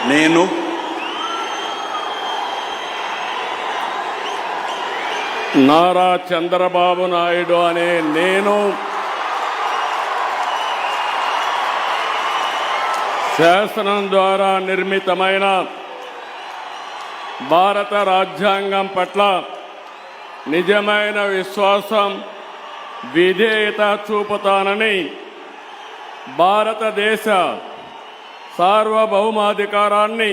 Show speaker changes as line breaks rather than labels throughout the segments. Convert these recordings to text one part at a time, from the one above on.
నేను
నారా చంద్రబాబు నాయుడు అనే నేను శాసనం ద్వారా నిర్మితమైన భారత రాజ్యాంగం పట్ల నిజమైన విశ్వాసం విధేయత చూపుతానని భారతదేశ సార్వభౌమాధికారాన్ని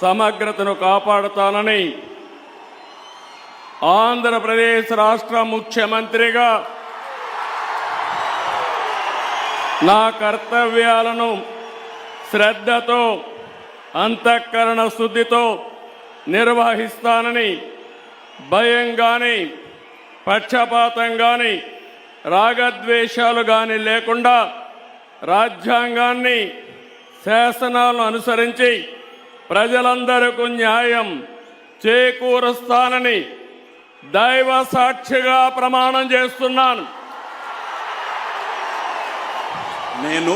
సమగ్రతను కాపాడుతానని ఆంధ్రప్రదేశ్ రాష్ట్ర ముఖ్యమంత్రిగా నా కర్తవ్యాలను శ్రద్ధతో అంతఃకరణ శుద్ధితో నిర్వహిస్తానని భయం గాని పక్షపాతం గాని రాగద్వేషాలు గాని లేకుండా రాజ్యాంగాన్ని శాసనాలను అనుసరించి ప్రజలందరికీ న్యాయం చేకూరుస్తానని దైవ సాక్షిగా ప్రమాణం చేస్తున్నాను.
నేను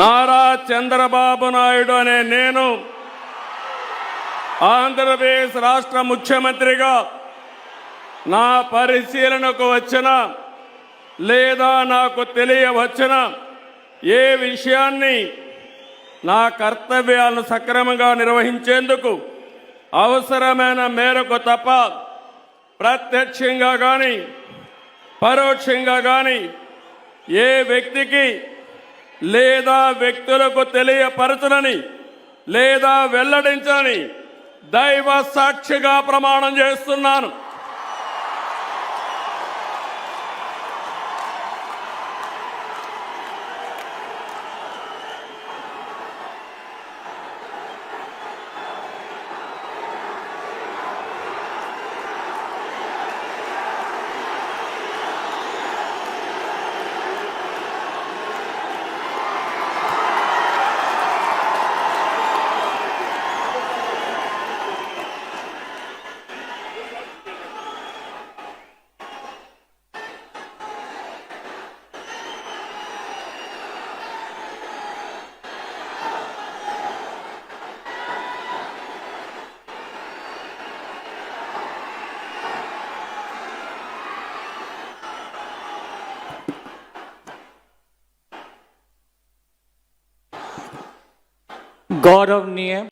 నారా చంద్రబాబు నాయుడు అనే నేను ఆంధ్రప్రదేశ్ రాష్ట్ర ముఖ్యమంత్రిగా నా పరిశీలనకు వచ్చిన లేదా నాకు తెలియవచ్చిన ఏ విషయాన్ని నా కర్తవ్యాలను సక్రమంగా నిర్వహించేందుకు అవసరమైన మేరకు తప్ప ప్రత్యక్షంగా కానీ పరోక్షంగా కానీ ఏ వ్యక్తికి లేదా వ్యక్తులకు తెలియపరచనని లేదా వెల్లడించని దైవ సాక్షిగా ప్రమాణం చేస్తున్నాను.
गौरवनीय